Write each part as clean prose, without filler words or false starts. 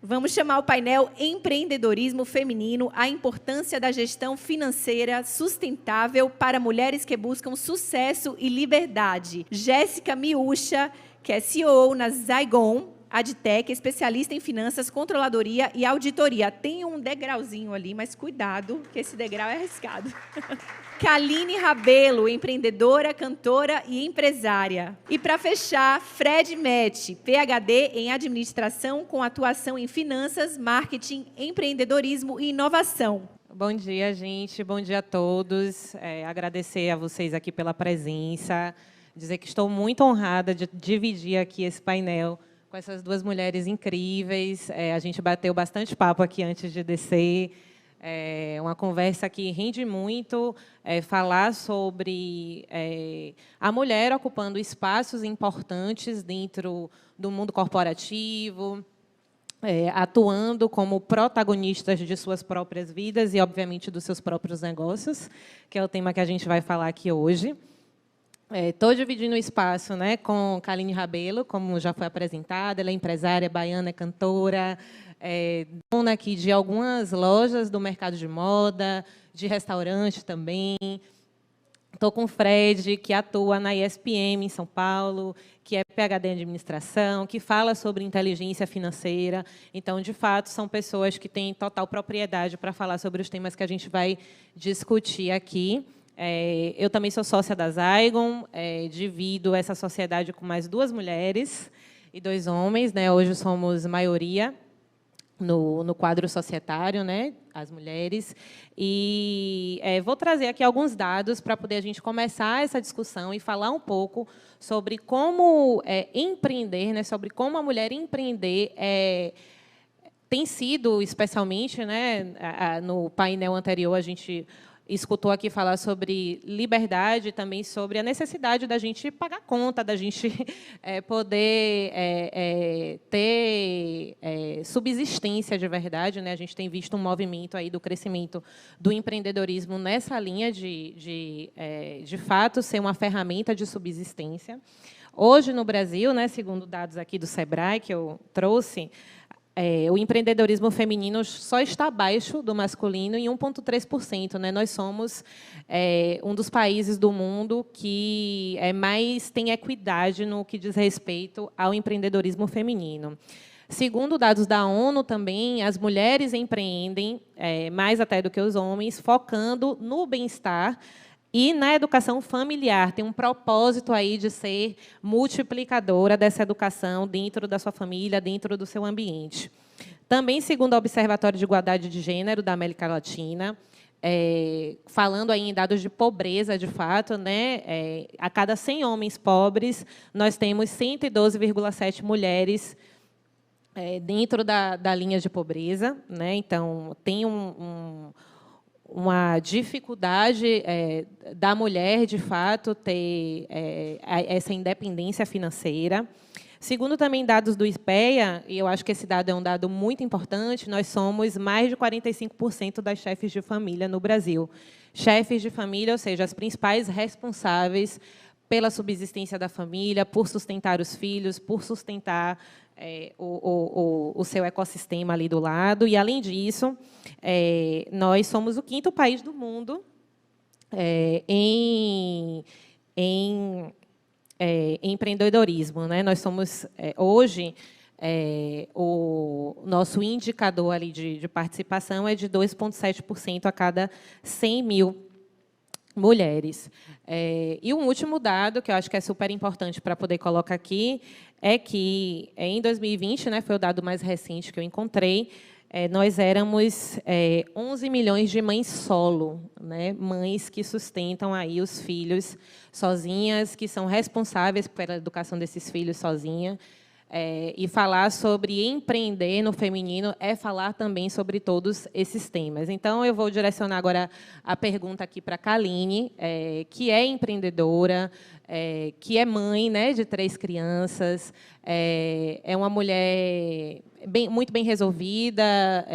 Vamos chamar o painel Empreendedorismo Feminino, a importância da gestão financeira sustentável para mulheres que buscam sucesso e liberdade. Jéssica Miúcha, que é CEO na Zygon Adtech, especialista em finanças, controladoria e auditoria. Tem um degrauzinho ali, mas cuidado, que esse degrau é arriscado. Kaline Rabelo, empreendedora, cantora e empresária. E para fechar, Fred Mete, PhD em administração com atuação em finanças, marketing, empreendedorismo e inovação. Bom dia, gente. Bom dia a todos. Agradecer a vocês aqui pela presença. Dizer que estou muito honrada de dividir aqui esse painel com essas duas mulheres incríveis. A gente bateu bastante papo aqui antes de descer. Uma conversa que rende muito, falar sobre a mulher ocupando espaços importantes dentro do mundo corporativo, atuando como protagonistas de suas próprias vidas e, obviamente, dos seus próprios negócios, que é o tema que a gente vai falar aqui hoje. Estou dividindo o espaço, né, com Kaline Rabelo, como já foi apresentada. Ela é empresária baiana, é cantora, dona aqui de algumas lojas do mercado de moda, de restaurante também. Estou com o Fred, que atua na ESPM, em São Paulo, que é PhD em administração, que fala sobre inteligência financeira. Então, de fato, são pessoas que têm total propriedade para falar sobre os temas que a gente vai discutir aqui. Eu também sou sócia da Zygon, divido essa sociedade com mais 2 mulheres e 2 homens, né? Hoje somos maioria no quadro societário, né? As mulheres. E vou trazer aqui alguns dados para poder a gente começar essa discussão e falar um pouco sobre como empreender, né? Sobre como a mulher empreender tem sido, especialmente, né? No painel anterior, a gente escutou aqui falar sobre liberdade, também sobre a necessidade da gente pagar conta, da gente poder ter subsistência de verdade, né? A gente tem visto um movimento aí do crescimento do empreendedorismo nessa linha de fato, ser uma ferramenta de subsistência. Hoje, no Brasil, né, segundo dados aqui do Sebrae, que eu trouxe, o empreendedorismo feminino só está abaixo do masculino em 1,3%. Né? Nós somos um dos países do mundo que mais tem equidade no que diz respeito ao empreendedorismo feminino. Segundo dados da ONU, também, as mulheres empreendem mais até do que os homens, focando no bem-estar e na educação familiar. Tem um propósito aí de ser multiplicadora dessa educação dentro da sua família, dentro do seu ambiente. Também, segundo o Observatório de Igualdade de Gênero da América Latina, falando aí em dados de pobreza, de fato, né, a cada 100 homens pobres, nós temos 112,7 mulheres dentro da linha de pobreza. Né? Então, tem uma dificuldade da mulher, de fato, ter essa independência financeira. Segundo também dados do IPEA, e eu acho que esse dado é um dado muito importante, nós somos mais de 45% das chefes de família no Brasil. Chefes de família, ou seja, as principais responsáveis pela subsistência da família, por sustentar os filhos, por sustentar o seu ecossistema ali do lado. E, além disso, nós somos o 5º país do mundo em empreendedorismo. Né? Nós somos, hoje, o nosso indicador ali de participação é de 2,7% a cada 100 mil mulheres. E um último dado, que eu acho que é super importante para poder colocar aqui, é que, em 2020, né, foi o dado mais recente que eu encontrei, nós éramos 11 milhões de mães solo, né, mães que sustentam aí os filhos sozinhas, que são responsáveis pela educação desses filhos sozinhas. E falar sobre empreender no feminino é falar também sobre todos esses temas. Então, eu vou direcionar agora a pergunta aqui para a Kaline, que é empreendedora, que é mãe, né, de 3 crianças, é uma mulher muito bem resolvida,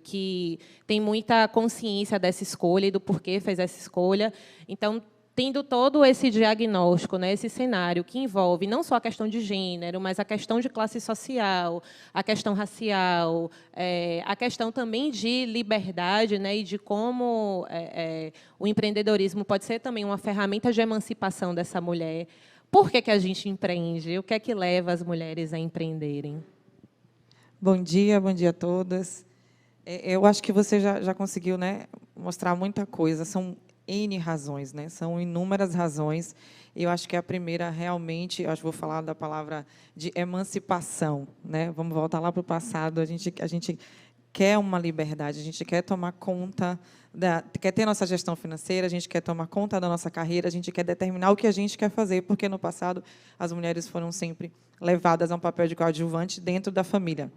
que tem muita consciência dessa escolha e do porquê fez essa escolha. Então, tendo todo esse diagnóstico, né, esse cenário que envolve não só a questão de gênero, mas a questão de classe social, a questão racial, a questão também de liberdade, né, e de como o empreendedorismo pode ser também uma ferramenta de emancipação dessa mulher. Por que a gente empreende? O que é que leva as mulheres a empreenderem? Bom dia a todas. Eu acho que você já conseguiu, né, mostrar muita coisa. São N razões, né? São inúmeras razões. Eu acho que a primeira, realmente, eu acho que vou falar da palavra de emancipação, né? Vamos voltar lá para o passado. A gente quer uma liberdade, a gente quer tomar conta, quer ter nossa gestão financeira, a gente quer tomar conta da nossa carreira, a gente quer determinar o que a gente quer fazer, porque, no passado, as mulheres foram sempre levadas a um papel de coadjuvante dentro da família,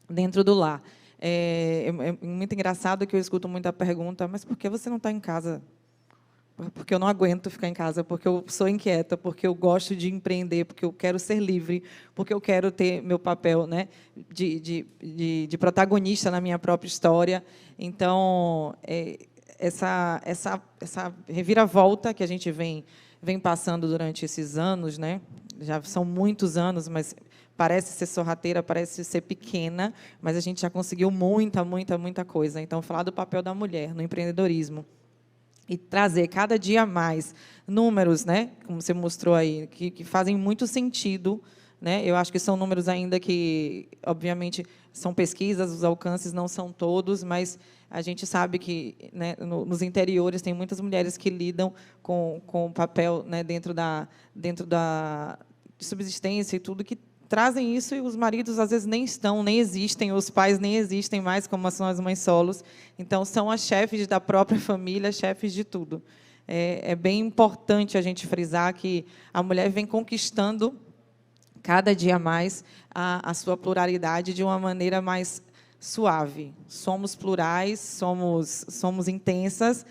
dentro do lar. É muito engraçado que eu escuto muita pergunta, mas por que você não está em casa? Porque eu não aguento ficar em casa, porque eu sou inquieta, porque eu gosto de empreender, porque eu quero ser livre, porque eu quero ter meu papel, né, de protagonista na minha própria história. Então, essa reviravolta que a gente vem passando durante esses anos, né, já são muitos anos, mas parece ser sorrateira, parece ser pequena, mas a gente já conseguiu muita coisa. Então, falar do papel da mulher no empreendedorismo e trazer cada dia mais números, né, como você mostrou aí, que fazem muito sentido, né? Eu acho que são números ainda que, obviamente, são pesquisas, os alcances não são todos, mas a gente sabe que, né, nos interiores tem muitas mulheres que lidam com o papel, né, dentro da de subsistência e tudo, que trazem isso, e os maridos, às vezes, nem existem, os pais nem existem mais, como são as mães solos. Então, são as chefes da própria família, chefes de tudo. É bem importante a gente frisar que a mulher vem conquistando, cada dia mais, a sua pluralidade de uma maneira mais suave. Somos plurais, somos intensas.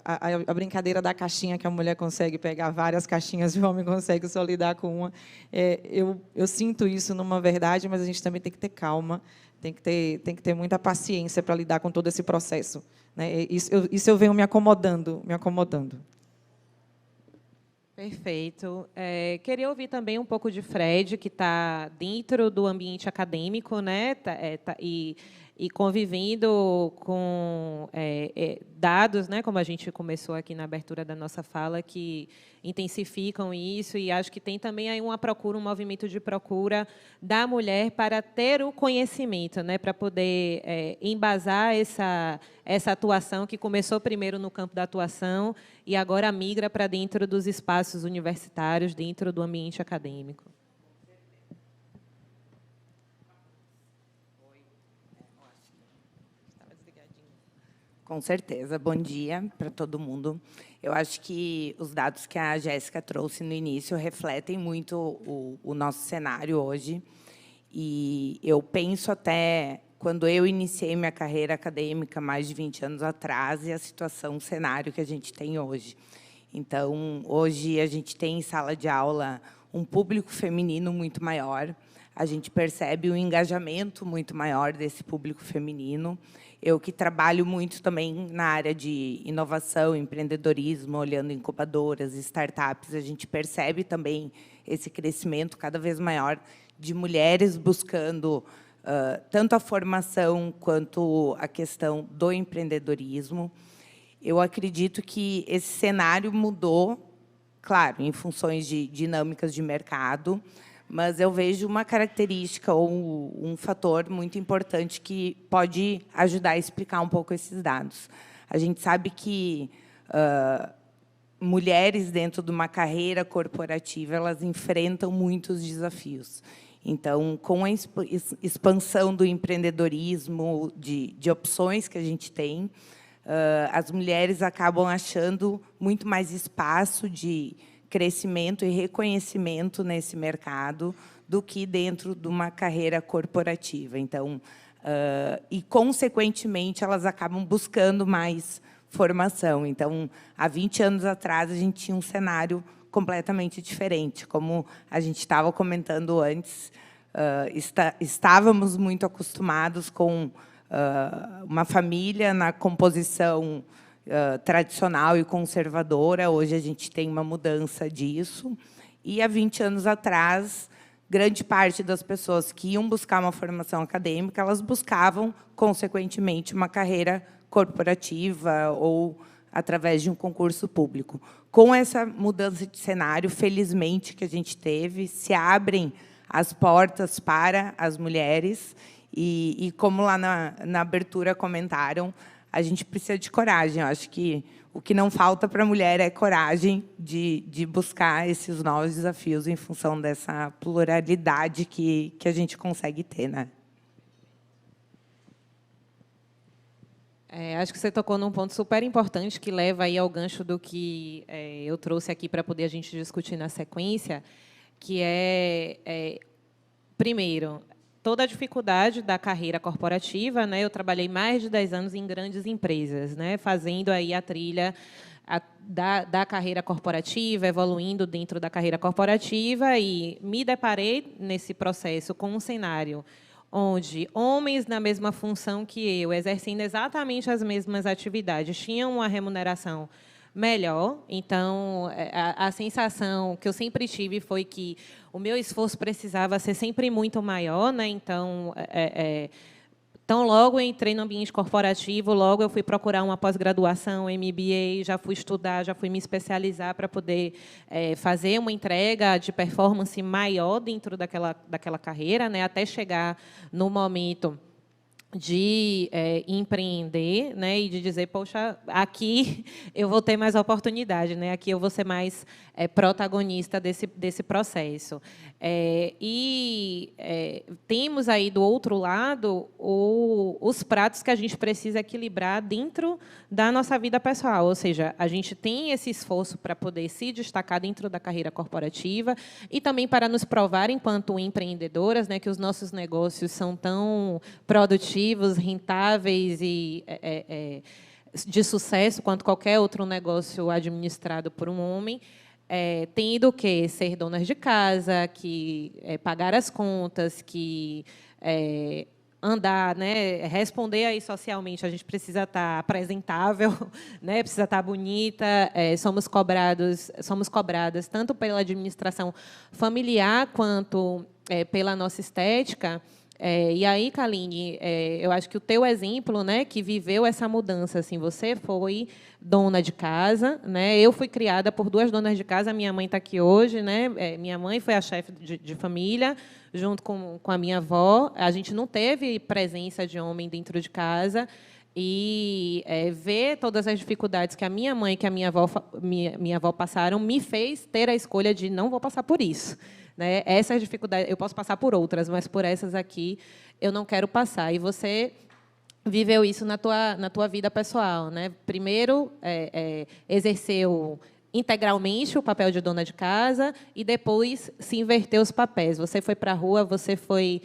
A brincadeira da caixinha, que a mulher consegue pegar várias caixinhas e o homem consegue só lidar com uma. Eu sinto isso numa verdade, mas a gente também tem que ter calma, tem que ter muita paciência para lidar com todo esse processo, né? Isso eu venho me acomodando. Perfeito. Queria ouvir também um pouco de Fred, que está dentro do ambiente acadêmico, né, e convivendo com dados, né, como a gente começou aqui na abertura da nossa fala, que intensificam isso, e acho que tem também aí uma procura, um movimento de procura da mulher para ter o conhecimento, né, para poder embasar essa atuação que começou primeiro no campo da atuação e agora migra para dentro dos espaços universitários, dentro do ambiente acadêmico. Com certeza. Bom dia para todo mundo. Eu acho que os dados que a Jéssica trouxe no início refletem muito o nosso cenário hoje. E eu penso até quando eu iniciei minha carreira acadêmica, mais de 20 anos atrás, e a situação, o cenário que a gente tem hoje. Então, hoje, a gente tem em sala de aula um público feminino muito maior. A gente percebe um engajamento muito maior desse público feminino. Eu que trabalho muito também na área de inovação, empreendedorismo, olhando incubadoras, startups, a gente percebe também esse crescimento cada vez maior de mulheres buscando tanto a formação quanto a questão do empreendedorismo. Eu acredito que esse cenário mudou, claro, em funções de dinâmicas de mercado, mas eu vejo uma característica ou um fator muito importante que pode ajudar a explicar um pouco esses dados. A gente sabe que mulheres dentro de uma carreira corporativa, elas enfrentam muitos desafios. Então, com a expansão do empreendedorismo, de opções que a gente tem, as mulheres acabam achando muito mais espaço de crescimento e reconhecimento nesse mercado do que dentro de uma carreira corporativa. Então, e, consequentemente, elas acabam buscando mais formação. Então, há 20 anos atrás, a gente tinha um cenário completamente diferente. Como a gente estava comentando antes, estávamos muito acostumados com uma família na composição tradicional e conservadora. Hoje a gente tem uma mudança disso. E há 20 anos atrás, grande parte das pessoas que iam buscar uma formação acadêmica, elas buscavam, consequentemente, uma carreira corporativa ou através de um concurso público. Com essa mudança de cenário, felizmente, que a gente teve, se abrem as portas para as mulheres. E como lá na abertura comentaram, a gente precisa de coragem. Eu acho que o que não falta para a mulher é coragem de buscar esses novos desafios em função dessa pluralidade que a gente consegue ter, né? Acho que você tocou num ponto super importante que leva aí ao gancho do que eu trouxe aqui para poder a gente discutir na sequência, que primeiro, toda a dificuldade da carreira corporativa, né? Eu trabalhei mais de 10 anos em grandes empresas, né? Fazendo aí a trilha da carreira corporativa, evoluindo dentro da carreira corporativa, e me deparei nesse processo com um cenário onde homens na mesma função que eu, exercendo exatamente as mesmas atividades, tinham uma remuneração melhor. Então, a sensação que eu sempre tive foi que o meu esforço precisava ser sempre muito maior, né? Então, logo eu entrei no ambiente corporativo, logo eu fui procurar uma pós-graduação, MBA, já fui estudar, já fui me especializar para poder fazer uma entrega de performance maior dentro daquela carreira, né? Até chegar no momento de empreender, né, e de dizer, poxa, aqui eu vou ter mais oportunidade, né, aqui eu vou ser mais protagonista desse processo. Temos aí, do outro lado, os pratos que a gente precisa equilibrar dentro da nossa vida pessoal, ou seja, a gente tem esse esforço para poder se destacar dentro da carreira corporativa e também para nos provar, enquanto empreendedoras, né, que os nossos negócios são tão produtivos, rentáveis e de sucesso quanto qualquer outro negócio administrado por um homem, tendo que ser donas de casa, que pagar as contas, que andar, né, responder aí socialmente, a gente precisa estar apresentável, né, precisa estar bonita, somos cobradas tanto pela administração familiar quanto pela nossa estética. E aí, Kaline, eu acho que o teu exemplo, né, que viveu essa mudança, assim, você foi dona de casa, né? Eu fui criada por 2 donas de casa. A minha mãe está aqui hoje, né? Minha mãe foi a chefe de família, junto com a minha avó. A gente não teve presença de homem dentro de casa. E ver todas as dificuldades que a minha mãe e que a minha avó passaram me fez ter a escolha de não vou passar por isso. Né? Essas dificuldades, eu posso passar por outras, mas por essas aqui eu não quero passar. E você viveu isso na tua vida pessoal, né? Primeiro, exerceu integralmente o papel de dona de casa e depois se inverteu os papéis. Você foi para a rua, você foi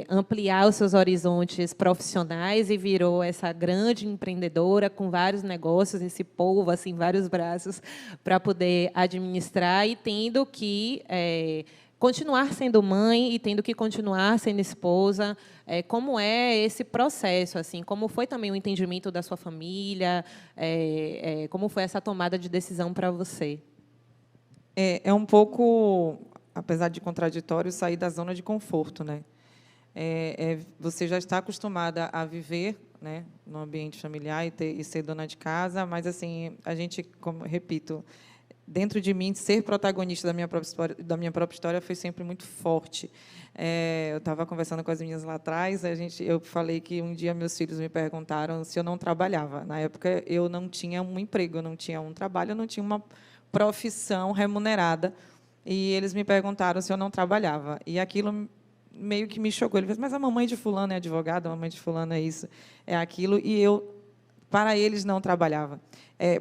ampliar os seus horizontes profissionais e virou essa grande empreendedora com vários negócios, esse polvo, assim, vários braços para poder administrar e tendo que continuar sendo mãe e tendo que continuar sendo esposa. Como é esse processo? Assim, como foi também o entendimento da sua família? Como foi essa tomada de decisão para você? É um pouco, apesar de contraditório, sair da zona de conforto, né? Você já está acostumada a viver, né, no ambiente familiar e ser dona de casa, mas assim a gente, como repito, dentro de mim, ser protagonista da minha própria história foi sempre muito forte. Eu estava conversando com as meninas lá atrás, eu falei que um dia meus filhos me perguntaram se eu não trabalhava. Na época, eu não tinha um emprego, eu não tinha um trabalho, eu não tinha uma profissão remunerada. E eles me perguntaram se eu não trabalhava. E aquilo meio que me chocou. Ele disse, mas a mamãe de fulano é advogada, a mamãe de fulano é isso, é aquilo. E eu, para eles, não trabalhava.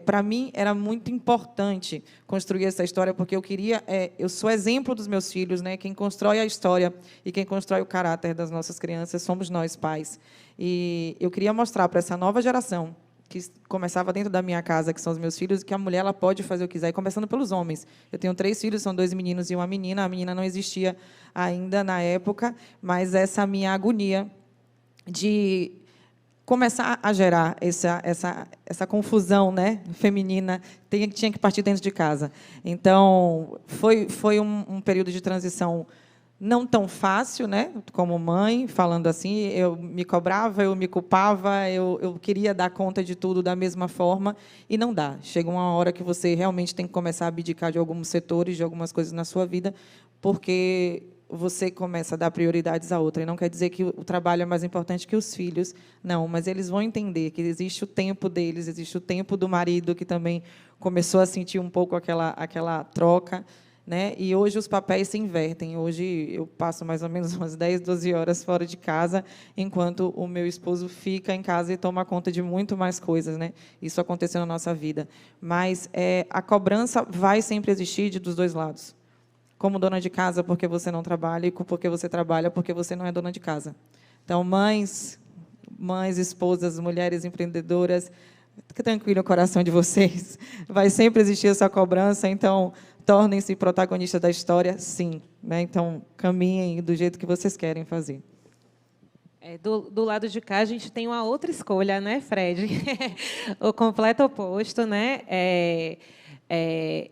Para mim, era muito importante construir essa história, porque eu sou exemplo dos meus filhos, né? Quem constrói a história e quem constrói o caráter das nossas crianças somos nós, pais. E eu queria mostrar para essa nova geração, que começava dentro da minha casa, que são os meus filhos, que a mulher ela pode fazer o que quiser, e começando pelos homens. Eu tenho 3 filhos, são 2 meninos e uma menina. A menina não existia ainda na época, mas essa minha agonia de começar a gerar essa confusão, né, feminina, tinha que partir dentro de casa. Então, foi um período de transição não tão fácil, né, como mãe, falando assim, eu me cobrava, eu me culpava, eu queria dar conta de tudo da mesma forma, e não dá. Chega uma hora que você realmente tem que começar a abdicar de alguns setores, de algumas coisas na sua vida, porque você começa a dar prioridades a outra. E não quer dizer que o trabalho é mais importante que os filhos, não, mas eles vão entender que existe o tempo deles, existe o tempo do marido, que também começou a sentir um pouco aquela troca, né? E hoje os papéis se invertem. Hoje eu passo mais ou menos umas 10, 12 horas fora de casa, enquanto o meu esposo fica em casa e toma conta de muito mais coisas, né? Isso aconteceu na nossa vida. Mas a cobrança vai sempre existir dos dois lados. Como dona de casa, porque você não trabalha, e porque você trabalha, porque você não é dona de casa. Então, mães, esposas, mulheres empreendedoras, fique tranquilo o coração de vocês. Vai sempre existir essa cobrança, então tornem-se protagonistas da história, sim, né? Então, caminhem do jeito que vocês querem fazer. Do lado de cá, a gente tem uma outra escolha, né, Fred? O completo oposto, né?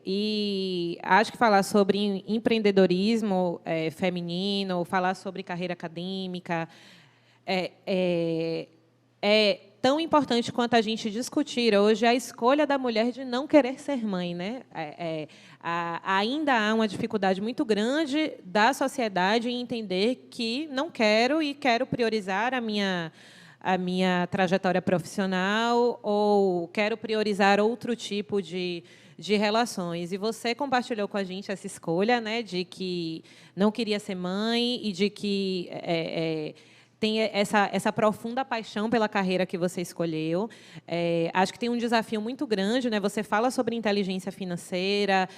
E acho que falar sobre empreendedorismo feminino, falar sobre carreira acadêmica, é tão importante quanto a gente discutir hoje a escolha da mulher de não querer ser mãe, né? Ainda há uma dificuldade muito grande da sociedade em entender que não quero e quero priorizar a minha trajetória profissional ou quero priorizar outro tipo de relações. E você compartilhou com a gente essa escolha, né, de que não queria ser mãe e de que tem essa profunda paixão pela carreira que você escolheu. Acho que tem um desafio muito grande, né? Você fala sobre inteligência financeira.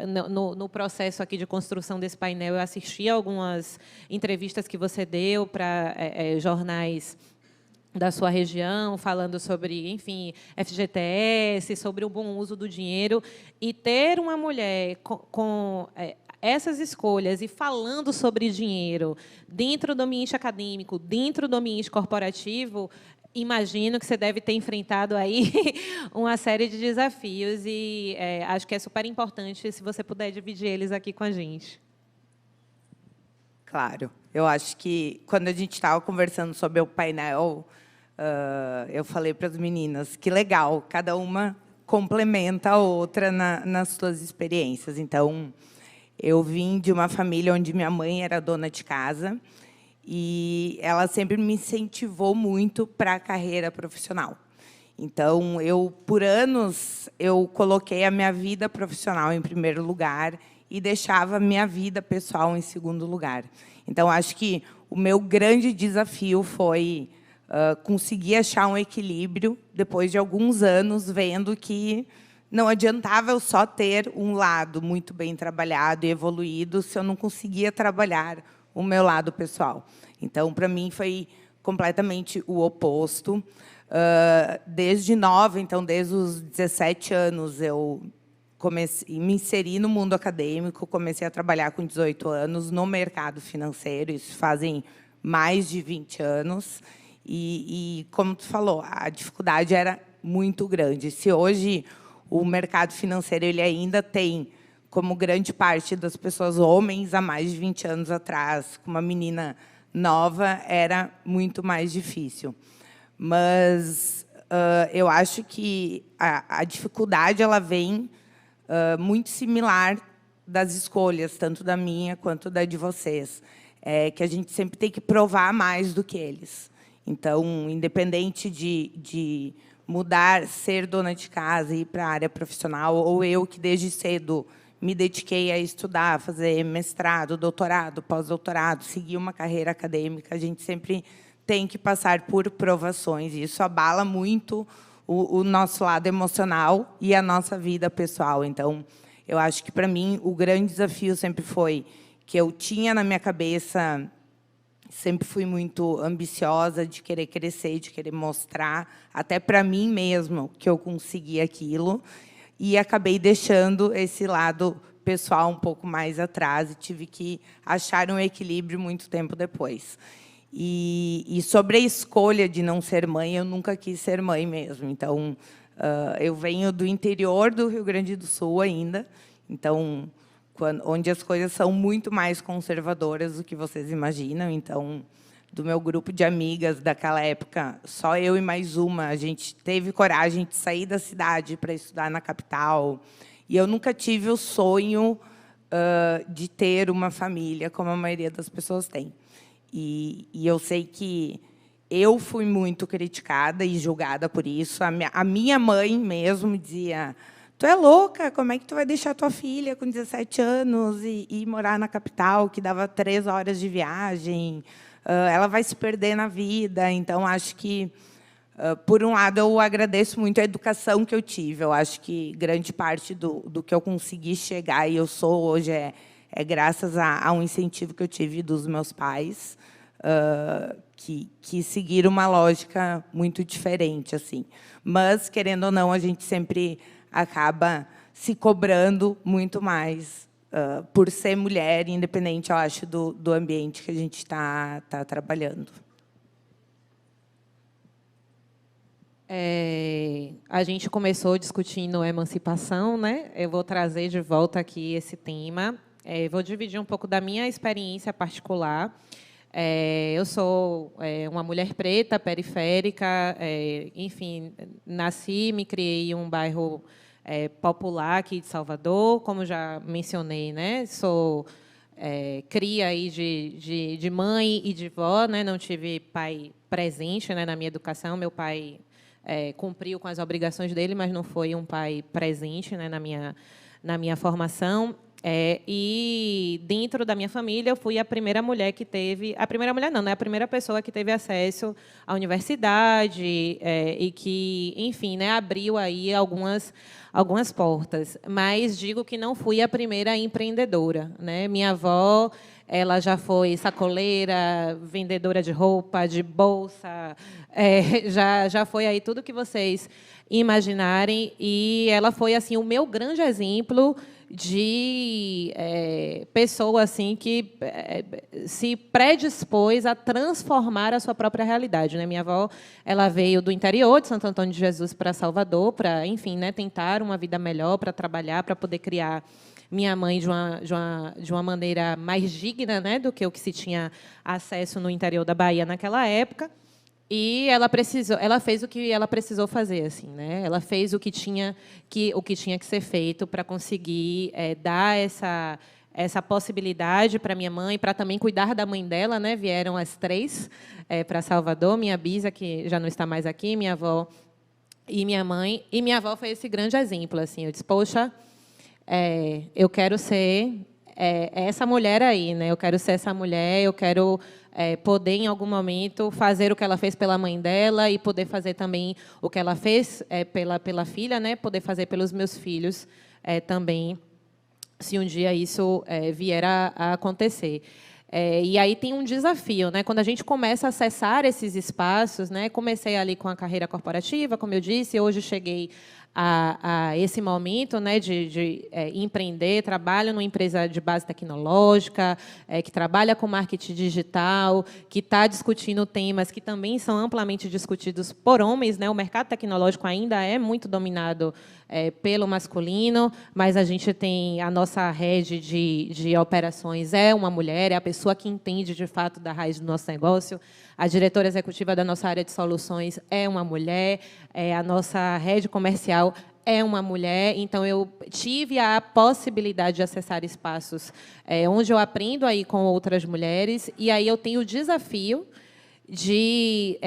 No processo aqui de construção desse painel, eu assisti a algumas entrevistas que você deu para jornais da sua região, falando sobre, enfim, FGTS, sobre o bom uso do dinheiro. E ter uma mulher com essas escolhas e falando sobre dinheiro dentro do ambiente acadêmico, dentro do ambiente corporativo, imagino que você deve ter enfrentado aí uma série de desafios e acho que é super importante se você puder dividir eles aqui com a gente. Claro. Eu acho que, quando a gente estava conversando sobre o painel, eu falei para as meninas, que legal, cada uma complementa a outra nas suas experiências. Então, eu vim de uma família onde minha mãe era dona de casa e ela sempre me incentivou muito para a carreira profissional. Então, por anos, eu coloquei a minha vida profissional em primeiro lugar e deixava a minha vida pessoal em segundo lugar. Então, acho que o meu grande desafio foi conseguir achar um equilíbrio, depois de alguns anos, vendo que não adiantava eu só ter um lado muito bem trabalhado e evoluído se eu não conseguia trabalhar o meu lado pessoal. Então, para mim, foi completamente o oposto. Desde nova, então, desde os 17 anos, eu me inseri no mundo acadêmico, comecei a trabalhar com 18 anos no mercado financeiro, isso fazem mais de 20 anos. E como tu falou, a dificuldade era muito grande. Se hoje o mercado financeiro ele ainda tem, como grande parte das pessoas, homens há mais de 20 anos atrás, com uma menina nova, era muito mais difícil. Mas eu acho que a dificuldade ela vem muito similar das escolhas, tanto da minha quanto da de vocês. Que a gente sempre tem que provar mais do que eles. Então, independente de mudar, ser dona de casa e ir para a área profissional, ou eu que desde cedo me dediquei a estudar, fazer mestrado, doutorado, pós-doutorado, seguir uma carreira acadêmica, a gente sempre tem que passar por provações. E isso abala muito o nosso lado emocional e a nossa vida pessoal. Então, eu acho que, para mim, o grande desafio sempre foi que eu tinha na minha cabeça, sempre fui muito ambiciosa de querer crescer, de querer mostrar, até para mim mesmo, que eu conseguia aquilo. E acabei deixando esse lado pessoal um pouco mais atrás e tive que achar um equilíbrio muito tempo depois. E sobre a escolha de não ser mãe, eu nunca quis ser mãe mesmo. Então, eu venho do interior do Rio Grande do Sul ainda, então, onde as coisas são muito mais conservadoras do que vocês imaginam. Então, do meu grupo de amigas daquela época, só eu e mais uma, a gente teve coragem de sair da cidade para estudar na capital. E eu nunca tive o sonho de ter uma família, como a maioria das pessoas tem. E eu sei que eu fui muito criticada e julgada por isso. A minha mãe mesmo dizia: tu é louca, como é que tu vai deixar tua filha com 17 anos e ir morar na capital, que dava 3 horas de viagem? Ela vai se perder na vida. Então, acho que, por um lado, eu agradeço muito a educação que eu tive. Eu acho que grande parte do que eu consegui chegar e eu sou hoje é graças a um incentivo que eu tive dos meus pais, que seguiram uma lógica muito diferente, assim. Mas, querendo ou não, a gente sempre acaba se cobrando muito mais por ser mulher, independente, eu acho, do ambiente que a gente está trabalhando. A gente começou discutindo emancipação, né? Eu vou trazer de volta aqui esse tema. Vou dividir um pouco da minha experiência particular. Eu sou uma mulher preta, periférica, enfim, nasci e me criei em um bairro popular aqui de Salvador, como já mencionei, né? Sou cria aí de mãe e de vó, né? Não tive pai presente, né, na minha educação. Meu pai cumpriu com as obrigações dele, mas não foi um pai presente, né, na minha formação. E dentro da minha família eu fui a primeira mulher que teve, a primeira mulher não, né, a primeira pessoa que teve acesso à universidade e que, enfim, né, abriu aí algumas portas. Mas digo que não fui a primeira empreendedora, né? Minha avó, ela já foi sacoleira, vendedora de roupa, de bolsa, já foi aí tudo que vocês imaginarem, e ela foi assim o meu grande exemplo de pessoa assim que se predispôs a transformar a sua própria realidade, né? Minha avó, ela veio do interior de Santo Antônio de Jesus para Salvador, para, enfim, né, tentar uma vida melhor, para trabalhar, para poder criar minha mãe de uma maneira mais digna, né, do que o que se tinha acesso no interior da Bahia naquela época. E ela fez o que ela precisou fazer, assim, né? Ela fez o que tinha que ser feito para conseguir dar essa possibilidade para minha mãe, para também cuidar da mãe dela, né? Vieram as 3 para Salvador, minha bisa, que já não está mais aqui, minha avó e minha mãe. E minha avó foi esse grande exemplo, assim. Eu disse: poxa, eu quero ser essa mulher aí, né? Eu quero ser essa mulher, eu quero poder, em algum momento, fazer o que ela fez pela mãe dela e poder fazer também o que ela fez pela filha, né? Poder fazer pelos meus filhos também, se um dia isso vier a acontecer. E aí tem um desafio, né? Quando a gente começa a acessar esses espaços, né? Comecei ali com a carreira corporativa, como eu disse, hoje cheguei a esse momento, né, de empreender. Trabalho numa empresa de base tecnológica, que trabalha com marketing digital, que está discutindo temas que também são amplamente discutidos por homens, né? O mercado tecnológico ainda é muito dominado pelo masculino, mas a gente tem a nossa rede de operações é uma mulher, é a pessoa que entende, de fato, da raiz do nosso negócio. A diretora executiva da nossa área de soluções é uma mulher, a nossa rede comercial é uma mulher. Então, eu tive a possibilidade de acessar espaços onde eu aprendo aí com outras mulheres, e aí eu tenho o desafio de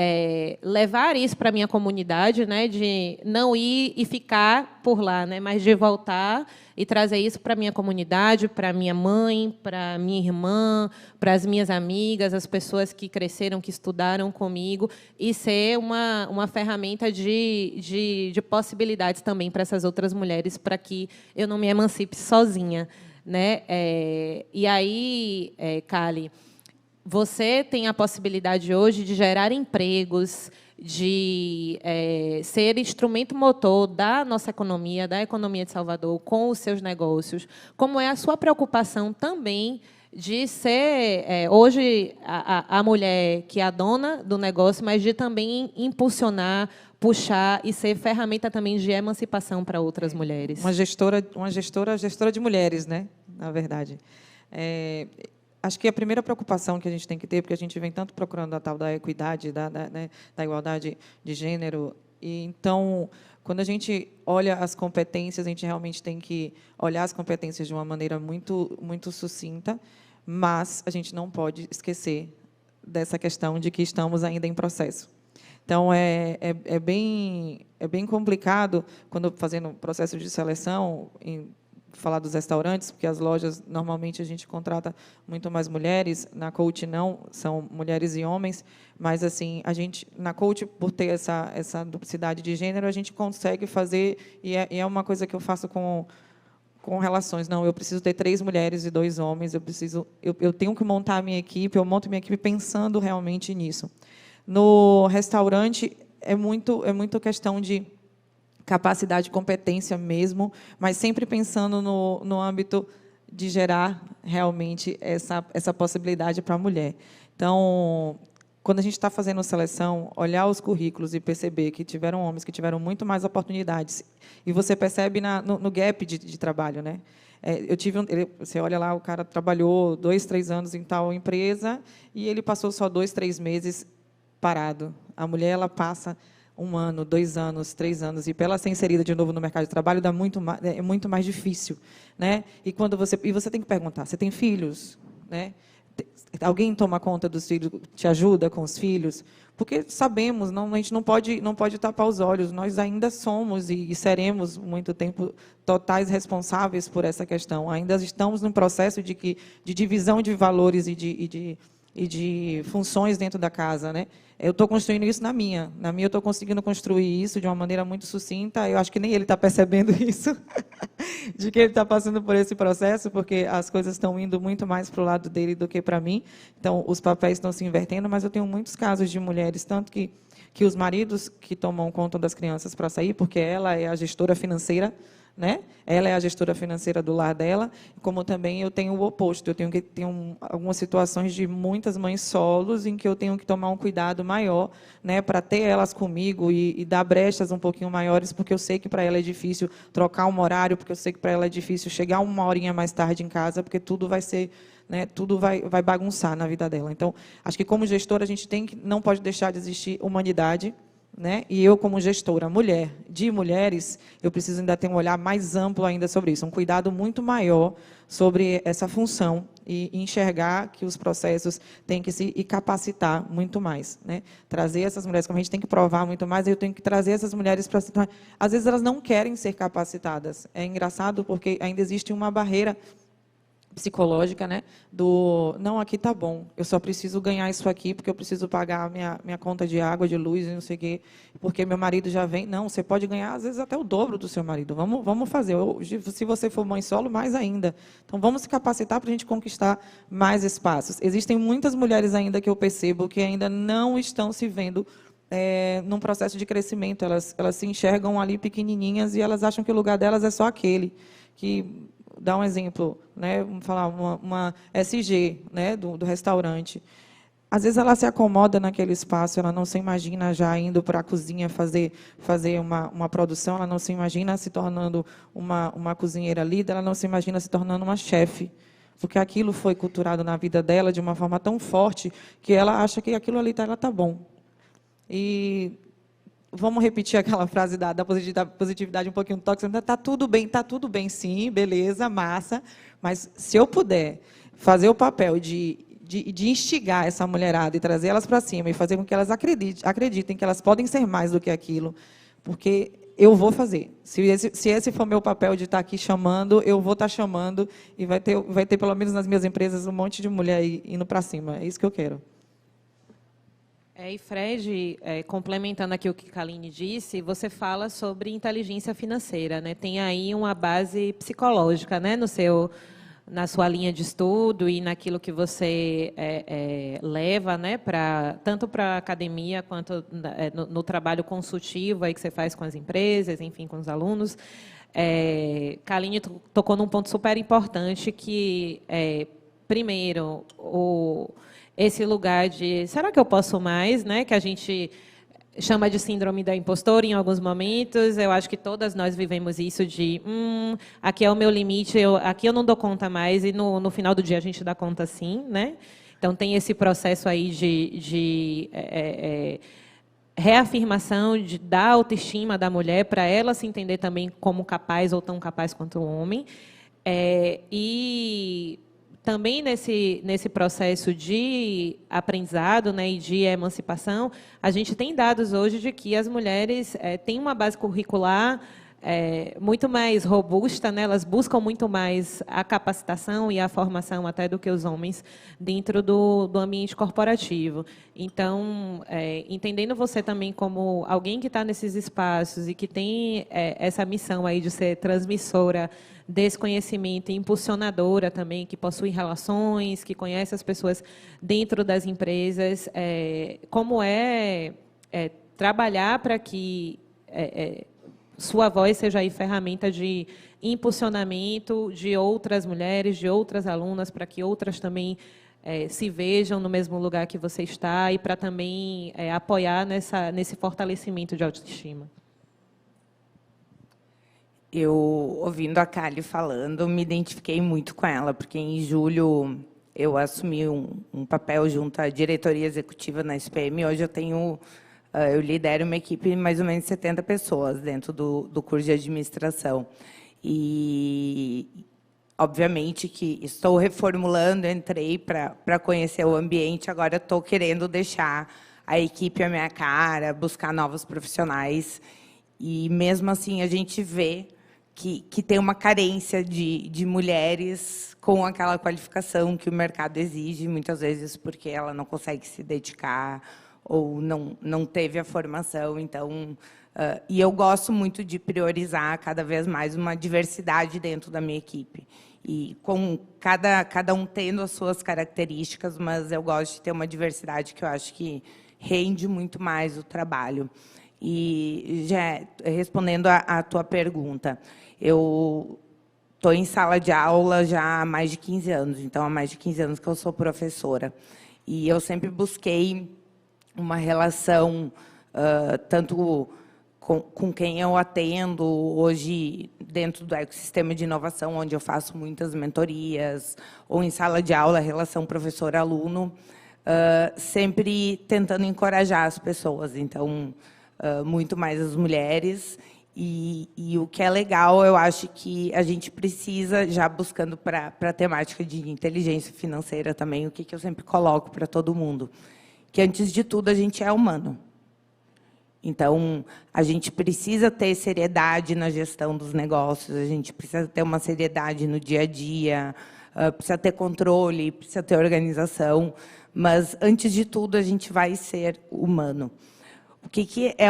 levar isso para a minha comunidade, né, de não ir e ficar por lá, né, mas de voltar e trazer isso para a minha comunidade, para a minha mãe, para a minha irmã, para as minhas amigas, as pessoas que cresceram, que estudaram comigo, e ser uma ferramenta de possibilidades também para essas outras mulheres, para que eu não me emancipe sozinha, né? E aí, Kali, você tem a possibilidade hoje de gerar empregos, de ser instrumento motor da nossa economia, da economia de Salvador, com os seus negócios. Como é a sua preocupação também de ser, hoje, a mulher que é a dona do negócio, mas de também impulsionar, puxar e ser ferramenta também de emancipação para outras mulheres. Uma gestora de mulheres, né? Na verdade. Acho que a primeira preocupação que a gente tem que ter, porque a gente vem tanto procurando a tal da equidade, da igualdade de gênero, e então, quando a gente olha as competências, a gente realmente tem que olhar as competências de uma maneira muito, muito sucinta, mas a gente não pode esquecer dessa questão de que estamos ainda em processo. Então, é bem complicado, quando fazendo processo de seleção, falar dos restaurantes, porque as lojas, normalmente, a gente contrata muito mais mulheres, na Coach não, são mulheres e homens, mas, assim, a gente, na Coach, por ter essa duplicidade de gênero, a gente consegue fazer, e é uma coisa que eu faço com relações. Não, eu preciso ter 3 mulheres e 2 homens, eu tenho que montar a minha equipe, eu monto minha equipe pensando realmente nisso. No restaurante, é muito questão de capacidade, competência mesmo, mas sempre pensando no âmbito de gerar realmente essa possibilidade para a mulher. Então, quando a gente está fazendo seleção, olhar os currículos e perceber que tiveram homens que tiveram muito mais oportunidades, e você percebe no gap de trabalho, né? Você olha lá, o cara trabalhou 2, 3 anos em tal empresa e ele passou só 2, 3 meses parado. A mulher, ela passa 1 ano, 2 anos, 3 anos, e para ela ser inserida de novo no mercado de trabalho é muito mais difícil, né? E você tem que perguntar, você tem filhos, né? Alguém toma conta dos filhos, te ajuda com os filhos? Porque sabemos, a gente não pode tapar os olhos, nós ainda somos e seremos muito tempo totais responsáveis por essa questão. Ainda estamos num processo de divisão de valores e de funções dentro da casa, né? Eu estou construindo isso na minha eu estou conseguindo construir isso de uma maneira muito sucinta. Eu acho que nem ele está percebendo isso, de que ele está passando por esse processo, porque as coisas estão indo muito mais para o lado dele do que para mim. Então, os papéis estão se invertendo, mas eu tenho muitos casos de mulheres, tanto que os maridos que tomam conta das crianças para sair, porque ela é a gestora financeira, né? Ela é a gestora financeira do lar dela, como também eu tenho o oposto. Eu tenho algumas situações de muitas mães solos em que eu tenho que tomar um cuidado maior, né, para ter elas comigo e dar brechas um pouquinho maiores, porque eu sei que para ela é difícil trocar um horário, porque eu sei que para ela é difícil chegar 1 horinha mais tarde em casa, porque tudo vai ser, né, tudo vai bagunçar na vida dela. Então, acho que como gestora a gente não pode deixar de existir humanidade, né? E eu, como gestora mulher de mulheres, eu preciso ainda ter um olhar mais amplo ainda sobre isso, um cuidado muito maior sobre essa função e enxergar que os processos têm que se capacitar muito mais, né? Trazer essas mulheres, como a gente tem que provar muito mais, eu tenho que trazer essas mulheres para... Às vezes elas não querem ser capacitadas. É engraçado porque ainda existe uma barreira psicológica, né? Não, aqui tá bom, eu só preciso ganhar isso aqui porque eu preciso pagar a minha conta de água, de luz, e não sei o quê, porque meu marido já vem. Não, você pode ganhar, às vezes, até o dobro do seu marido. Vamos fazer. Se você for mãe solo, mais ainda. Então, vamos se capacitar para a gente conquistar mais espaços. Existem muitas mulheres ainda que eu percebo que ainda não estão se vendo num processo de crescimento. Elas se enxergam ali pequenininhas e elas acham que o lugar delas é só aquele. Dar um exemplo, né? Vamos falar uma SG, né? do restaurante. Às vezes ela se acomoda naquele espaço, ela não se imagina já indo para a cozinha fazer uma produção, ela não se imagina se tornando uma cozinheira líder, ela não se imagina se tornando uma chefe, porque aquilo foi culturado na vida dela de uma forma tão forte que ela acha que aquilo ali ela está bom. E vamos repetir aquela frase da positividade um pouquinho tóxica. Está tudo bem, sim, beleza, massa. Mas se eu puder fazer o papel de instigar essa mulherada e trazer elas para cima e fazer com que elas acreditem que elas podem ser mais do que aquilo, porque eu vou fazer. Se esse for meu papel de estar aqui chamando, eu vou estar chamando e vai ter pelo menos nas minhas empresas um monte de mulher indo para cima. É isso que eu quero. E Fred, complementando aqui o que a Kaline disse, você fala sobre inteligência financeira, né? Tem aí uma base psicológica, né, na sua linha de estudo e naquilo que você leva, né, tanto para a academia quanto no trabalho consultivo aí que você faz com as empresas, enfim, com os alunos. Kaline tocou num ponto super importante que primeiro, esse lugar de será que eu posso mais, né? Que a gente chama de síndrome da impostora em alguns momentos. Eu acho que todas nós vivemos isso de aqui é o meu limite, aqui eu não dou conta mais, e no final do dia a gente dá conta sim, né? Então tem esse processo aí de reafirmação da autoestima da mulher para ela se entender também como capaz ou tão capaz quanto o homem. E também nesse processo de aprendizado, né, e de emancipação, a gente tem dados hoje de que as mulheres têm uma base curricular muito mais robusta, né? Elas buscam muito mais a capacitação e a formação até do que os homens dentro do ambiente corporativo. Então, entendendo você também como alguém que está nesses espaços e que tem essa missão aí de ser transmissora desse conhecimento, impulsionadora também, que possui relações, que conhece as pessoas dentro das empresas, como trabalhar para que sua voz seja aí ferramenta de impulsionamento de outras mulheres, de outras alunas, para que outras também se vejam no mesmo lugar que você está e para também apoiar nesse fortalecimento de autoestima. Eu, ouvindo a Kali falando, me identifiquei muito com ela, porque em julho eu assumi um papel junto à diretoria executiva na SPM. Hoje eu lidero uma equipe de mais ou menos 70 pessoas dentro do curso de administração. E, obviamente, que estou reformulando, entrei para conhecer o ambiente, agora estou querendo deixar a equipe à minha cara, buscar novos profissionais. E, mesmo assim, a gente vê que tem uma carência de mulheres com aquela qualificação que o mercado exige, muitas vezes porque ela não consegue se dedicar ou não teve a formação. Então, e eu gosto muito de priorizar cada vez mais uma diversidade dentro da minha equipe. E com cada um tendo as suas características, mas eu gosto de ter uma diversidade que eu acho que rende muito mais o trabalho. E, já respondendo à tua pergunta, eu estou em sala de aula já há mais de 15 anos, então há mais de 15 anos que eu sou professora. E eu sempre busquei uma relação, tanto com quem eu atendo hoje dentro do ecossistema de inovação, onde eu faço muitas mentorias, ou em sala de aula, relação professor-aluno, sempre tentando encorajar as pessoas. Então, muito mais as mulheres. E o que é legal, eu acho que a gente precisa, já buscando para a temática de inteligência financeira também, o que eu sempre coloco para todo mundo, que, antes de tudo, a gente é humano. Então, a gente precisa ter seriedade na gestão dos negócios, a gente precisa ter uma seriedade no dia a dia, precisa ter controle, precisa ter organização, mas, antes de tudo, a gente vai ser humano. O que é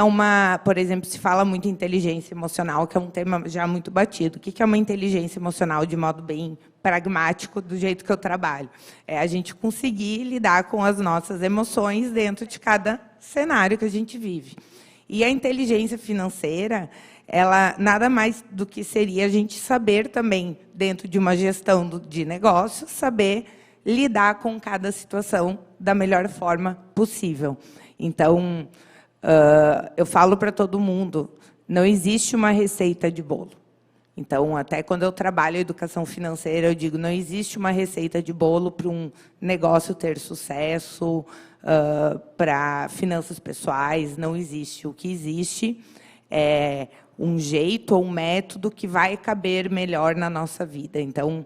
por exemplo, se fala muito em inteligência emocional, que é um tema já muito batido. O que é uma inteligência emocional de modo bem pragmático, do jeito que eu trabalho? É a gente conseguir lidar com as nossas emoções dentro de cada cenário que a gente vive. E a inteligência financeira, ela nada mais do que seria a gente saber também, dentro de uma gestão de negócios, saber lidar com cada situação da melhor forma possível. Então, eu falo para todo mundo, não existe uma receita de bolo. Então, até quando eu trabalho educação financeira, eu digo, não existe uma receita de bolo para um negócio ter sucesso, para finanças pessoais, não existe. O que existe é um jeito ou um método que vai caber melhor na nossa vida. Então,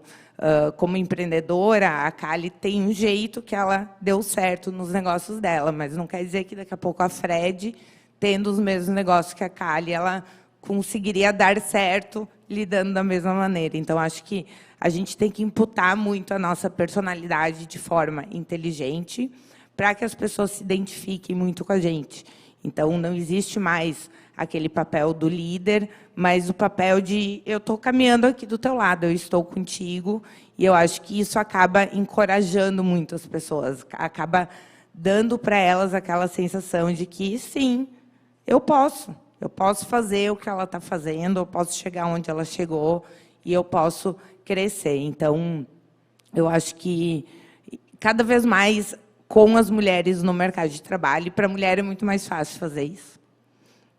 como empreendedora, a Kali tem um jeito que ela deu certo nos negócios dela, mas não quer dizer que daqui a pouco a Fred, tendo os mesmos negócios que a Kali, ela conseguiria dar certo lidando da mesma maneira. Então, acho que a gente tem que imputar muito a nossa personalidade de forma inteligente para que as pessoas se identifiquem muito com a gente. Então, não existe mais aquele papel do líder, mas o papel de eu estou caminhando aqui do teu lado, eu estou contigo, e eu acho que isso acaba encorajando muito as pessoas, acaba dando para elas aquela sensação de que, sim, eu posso fazer o que ela está fazendo, eu posso chegar onde ela chegou, e eu posso crescer. Então, Eu acho que, cada vez mais, com as mulheres no mercado de trabalho, e para a mulher é muito mais fácil fazer isso.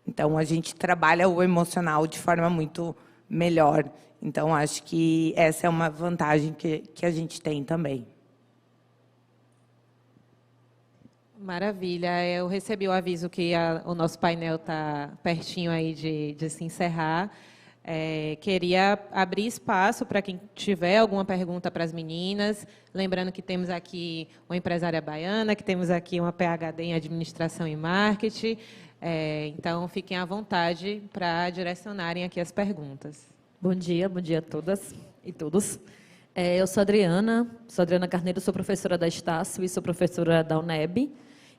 Então, a gente trabalha o emocional de forma muito melhor. Então, acho que essa é uma vantagem que a gente tem também. Maravilha. Eu recebi o aviso que o nosso painel está pertinho aí de se encerrar. Queria abrir espaço para quem tiver alguma pergunta para as meninas. Lembrando que temos aqui uma empresária baiana, que temos aqui uma PhD em Administração e Marketing. Então, fiquem à vontade para direcionarem aqui as perguntas. Bom dia a todas e todos. Eu sou Adriana Carneiro, sou professora da Estácio e sou professora da UNEB.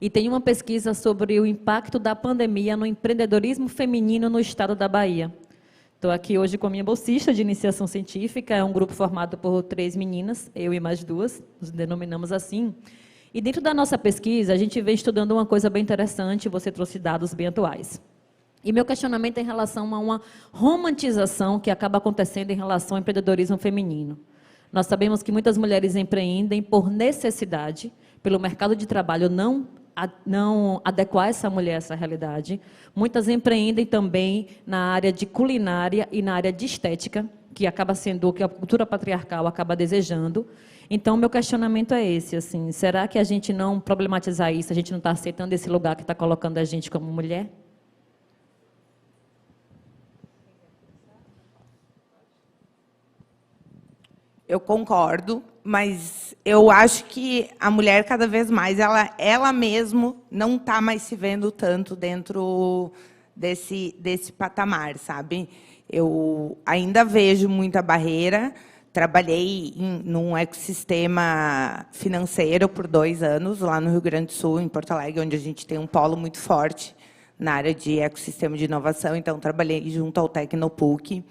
E tenho uma pesquisa sobre o impacto da pandemia no empreendedorismo feminino no estado da Bahia. Estou aqui hoje com a minha bolsista de iniciação científica, é um grupo formado por 3 meninas, eu e mais 2, nos denominamos assim. E dentro da nossa pesquisa, a gente vem estudando uma coisa bem interessante, você trouxe dados bem atuais. E meu questionamento é em relação a uma romantização que acaba acontecendo em relação ao empreendedorismo feminino. Nós sabemos que muitas mulheres empreendem por necessidade, pelo mercado de trabalho não adequar essa mulher a essa realidade. Muitas empreendem também na área de culinária e na área de estética, que acaba sendo o que a cultura patriarcal acaba desejando. Então, meu questionamento é esse, assim, será que a gente não problematizar isso, a gente não está aceitando esse lugar que está colocando a gente como mulher? Eu concordo, mas eu acho que a mulher, cada vez mais, ela mesma não está mais se vendo tanto dentro desse patamar, sabe? Eu ainda vejo muita barreira. Trabalhei num ecossistema financeiro por 2 anos, lá no Rio Grande do Sul, em Porto Alegre, onde a gente tem um polo muito forte na área de ecossistema de inovação. Então, trabalhei junto ao Tecnopuc.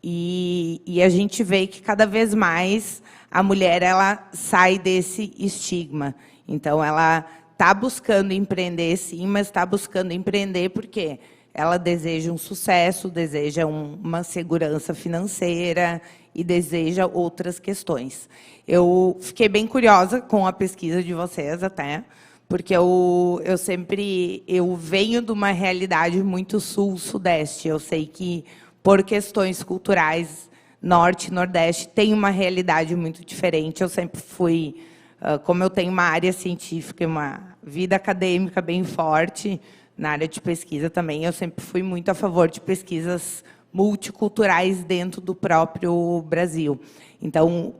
E a gente vê que, cada vez mais, a mulher ela sai desse estigma. Então, ela está buscando empreender, sim, mas está buscando empreender porque ela deseja um sucesso, deseja uma segurança financeira e deseja outras questões. Eu fiquei bem curiosa com a pesquisa de vocês, até, porque eu venho de uma realidade muito sul-sudeste. Eu sei que, por questões culturais, Norte e Nordeste tem uma realidade muito diferente. Eu sempre fui, como eu tenho uma área científica e uma vida acadêmica bem forte, na área de pesquisa também, eu sempre fui muito a favor de pesquisas multiculturais dentro do próprio Brasil. Então,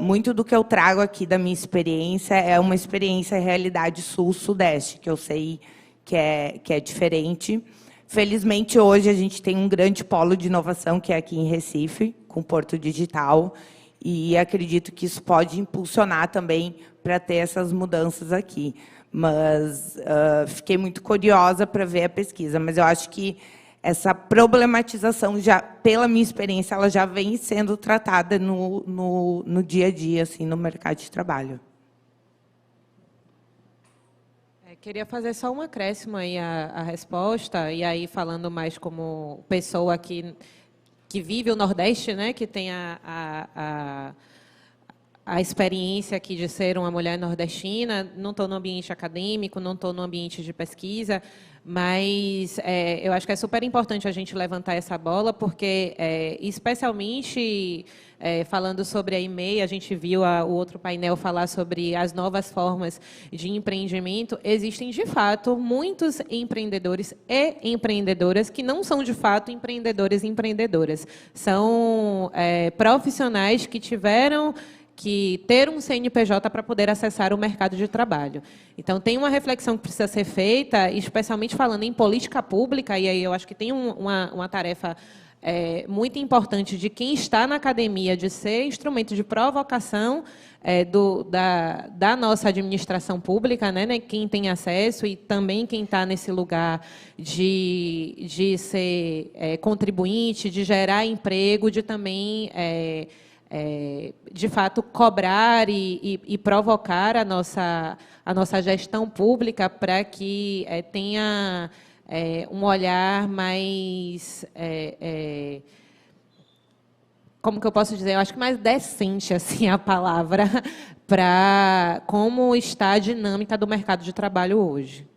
muito do que eu trago aqui da minha experiência é uma experiência realidade sul-sudeste, que eu sei que é diferente. Felizmente, hoje, a gente tem um grande polo de inovação, que é aqui em Recife, com o Porto Digital, e acredito que isso pode impulsionar também para ter essas mudanças aqui. Mas fiquei muito curiosa para ver a pesquisa, mas eu acho que essa problematização, já, pela minha experiência, ela já vem sendo tratada no dia a dia, assim, no mercado de trabalho. Queria fazer só um acréscimo aí à resposta, e aí falando mais como pessoa que vive o Nordeste, né, que tem a experiência aqui de ser uma mulher nordestina. Não estou no ambiente acadêmico, não estou no ambiente de pesquisa, mas eu acho que é super importante a gente levantar essa bola, porque, especialmente falando sobre a EMEI, a gente viu o outro painel falar sobre as novas formas de empreendimento. Existem, de fato, muitos empreendedores e empreendedoras que não são, de fato, empreendedores e empreendedoras. São profissionais que tiveram que ter um CNPJ para poder acessar o mercado de trabalho. Então, tem uma reflexão que precisa ser feita, especialmente falando em política pública, e aí eu acho que tem uma tarefa muito importante de quem está na academia, de ser instrumento de provocação da nossa administração pública, né, quem tem acesso, e também quem está nesse lugar de ser contribuinte, de gerar emprego, de também... de fato, cobrar e provocar a nossa gestão pública para que tenha um olhar mais, como é que eu posso dizer, mais como que eu posso dizer? Eu acho que mais decente assim a palavra para como está a dinâmica do mercado de trabalho hoje.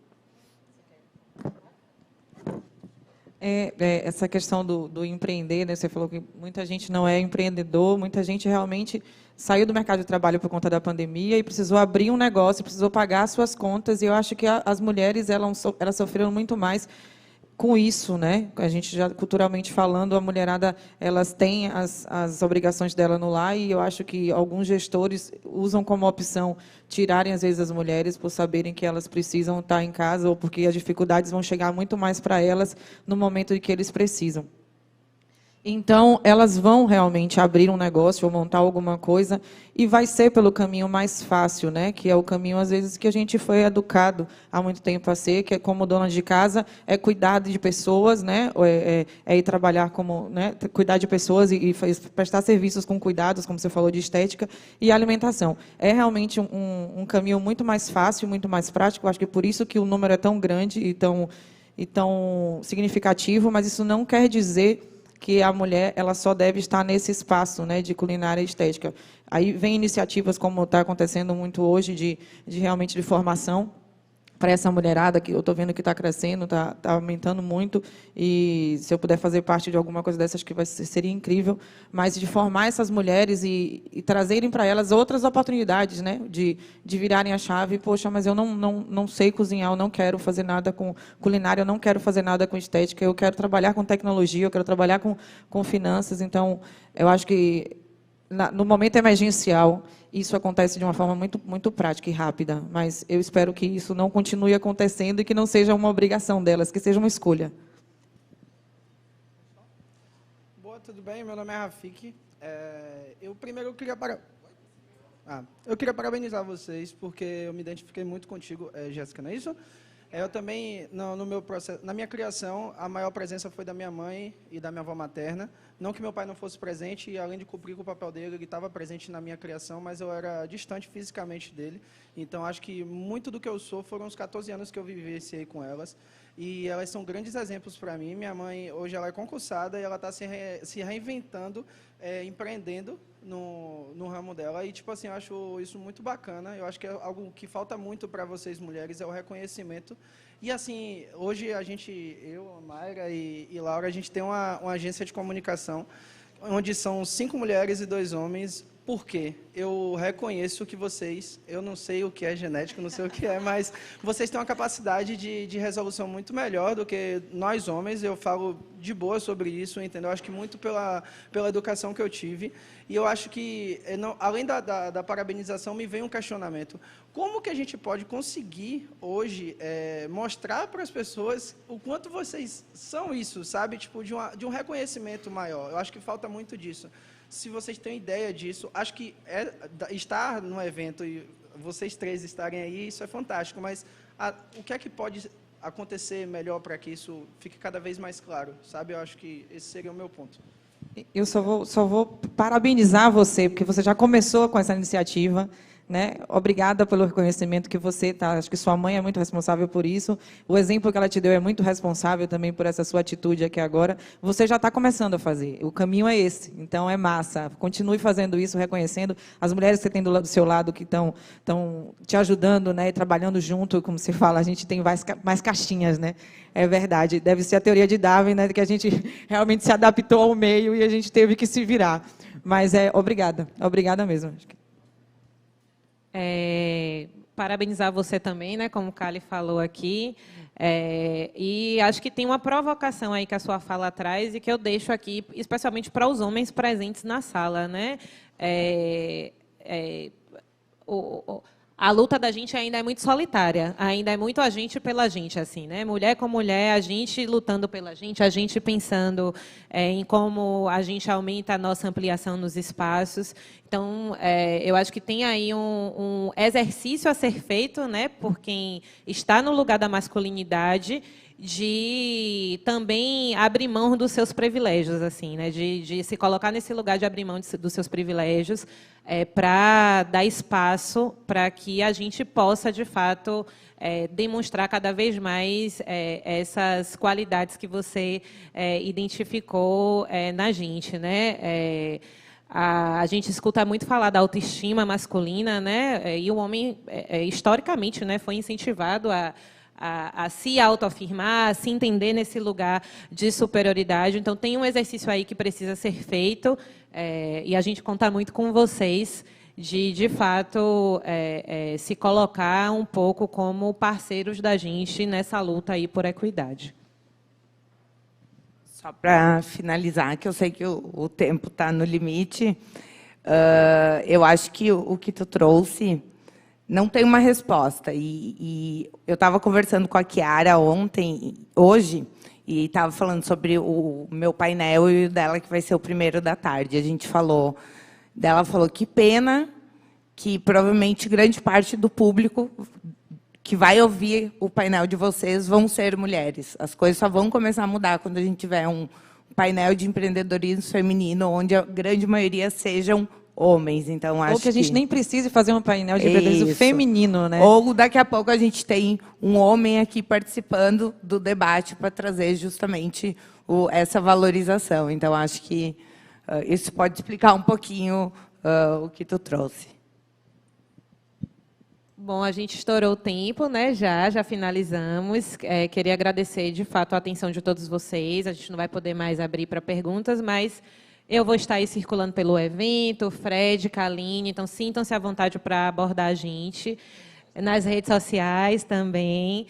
Essa questão do empreender, né? Você falou que muita gente não é empreendedor, muita gente realmente saiu do mercado de trabalho por conta da pandemia e precisou abrir um negócio, precisou pagar suas contas, e eu acho que as mulheres elas sofreram muito mais com isso, né? A gente já culturalmente falando, a mulherada, elas têm as obrigações dela no lar, e eu acho que alguns gestores usam como opção tirarem às vezes as mulheres por saberem que elas precisam estar em casa, ou porque as dificuldades vão chegar muito mais para elas no momento em que eles precisam. Então, elas vão realmente abrir um negócio ou montar alguma coisa, e vai ser pelo caminho mais fácil, né? Que é o caminho, às vezes, que a gente foi educado há muito tempo a ser, que é como dona de casa, é cuidar de pessoas, né? Ir trabalhar como, né? Cuidar de pessoas e prestar serviços com cuidados, como você falou, de estética e alimentação. É realmente um caminho muito mais fácil, muito mais prático. Eu acho que por isso que o número é tão grande e tão significativo, mas isso não quer dizer que a mulher ela só deve estar nesse espaço, né, de culinária e estética. Aí vem iniciativas como está acontecendo muito hoje de realmente de formação para essa mulherada, que eu estou vendo que está crescendo, está aumentando muito, e se eu puder fazer parte de alguma coisa dessas, acho que seria incrível, mas de formar essas mulheres e trazerem para elas outras oportunidades, né, de virarem a chave. Poxa, mas eu não sei cozinhar, eu não quero fazer nada com culinária, eu não quero fazer nada com estética, eu quero trabalhar com tecnologia, eu quero trabalhar com finanças. Então, eu acho que no momento emergencial, isso acontece de uma forma muito, muito prática e rápida, mas eu espero que isso não continue acontecendo e que não seja uma obrigação delas, que seja uma escolha. Boa, tudo bem? Meu nome é Rafik. Eu queria parabenizar vocês, porque eu me identifiquei muito contigo, Jéssica, não é isso? Eu também, no meu processo, na minha criação, a maior presença foi da minha mãe e da minha avó materna. Não que meu pai não fosse presente, e além de cumprir com o papel dele, ele estava presente na minha criação, mas eu era distante fisicamente dele. Então, acho que muito do que eu sou foram os 14 anos que eu vivenciei com elas. E elas são grandes exemplos para mim. Minha mãe, hoje, ela é concursada e ela está se reinventando, empreendendo no ramo dela. E, tipo assim, eu acho isso muito bacana. Eu acho que é algo que falta muito para vocês, mulheres, é o reconhecimento. E, assim, hoje eu, Mayra e Laura, a gente tem uma agência de comunicação, onde são 5 mulheres e 2 homens. Por quê? Eu reconheço que vocês, eu não sei o que é genético, não sei o que é, mas vocês têm uma capacidade de resolução muito melhor do que nós homens. Eu falo de boa sobre isso, entendeu? Acho que muito pela educação que eu tive. E eu acho que, além da parabenização, me vem um questionamento. Como que a gente pode conseguir, hoje, mostrar para as pessoas o quanto vocês são isso, sabe? Tipo, de um reconhecimento maior. Eu acho que falta muito disso. Se vocês têm ideia disso, acho que estar no evento e vocês 3 estarem aí, isso é fantástico, mas o que é que pode acontecer melhor para que isso fique cada vez mais claro, sabe? Eu acho que esse seria o meu ponto. Eu só vou parabenizar você, porque você já começou com essa iniciativa, né? Obrigada pelo reconhecimento que você está. Acho que sua mãe é muito responsável por isso. O exemplo que ela te deu é muito responsável também por essa sua atitude aqui agora. Você já está começando a fazer. O caminho é esse. Então, é massa. Continue fazendo isso, reconhecendo as mulheres que você tem do seu lado, que estão te ajudando, né? E trabalhando junto, como se fala. A gente tem mais caixinhas, né? É verdade. Deve ser a teoria de Darwin, né? Que a gente realmente se adaptou ao meio e a gente teve que se virar. Mas obrigada. Obrigada mesmo. Parabenizar você também, né, como o Kali falou aqui, e acho que tem uma provocação aí que a sua fala traz e que eu deixo aqui, especialmente para os homens presentes na sala, né? A luta da gente ainda é muito solitária, ainda é muito a gente pela gente, assim, né? Mulher com mulher, a gente lutando pela gente, a gente pensando em como a gente aumenta a nossa ampliação nos espaços. Então, eu acho que tem aí um exercício a ser feito, né, por quem está no lugar da masculinidade, de também abrir mão dos seus privilégios, assim, né? De se colocar nesse lugar de abrir mão dos seus privilégios, para dar espaço para que a gente possa, de fato, demonstrar cada vez mais essas qualidades que você identificou na gente, né? A gente escuta muito falar da autoestima masculina, né? E o homem, historicamente, né, foi incentivado a se autoafirmar, a se entender nesse lugar de superioridade. Então, tem um exercício aí que precisa ser feito, e a gente conta muito com vocês, de fato, se colocar um pouco como parceiros da gente nessa luta aí por equidade. Só para finalizar, que eu sei que o tempo está no limite, eu acho que o que tu trouxe não tem uma resposta. E eu estava conversando com a Chiara hoje, e estava falando sobre o meu painel e o dela, que vai ser o primeiro da tarde. A gente falou, dela falou que pena que provavelmente grande parte do público que vai ouvir o painel de vocês vão ser mulheres. As coisas só vão começar a mudar quando a gente tiver um painel de empreendedorismo feminino, onde a grande maioria sejam homens. Então, acho Ou que a gente nem precise fazer um painel de empreendedorismo feminino, né? Ou daqui a pouco a gente tem um homem aqui participando do debate para trazer justamente essa valorização. Então, acho que isso pode explicar um pouquinho o que tu trouxe. Bom, a gente estourou o tempo, né? Já finalizamos. Queria agradecer, de fato, a atenção de todos vocês. A gente não vai poder mais abrir para perguntas, mas eu vou estar aí circulando pelo evento, Fred, Kaline, então sintam-se à vontade para abordar a gente. Nas redes sociais também,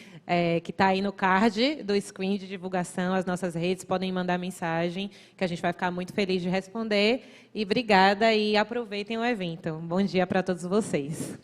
que está aí no card do screen de divulgação, as nossas redes, podem mandar mensagem, que a gente vai ficar muito feliz de responder. E obrigada e aproveitem o evento. Bom dia para todos vocês.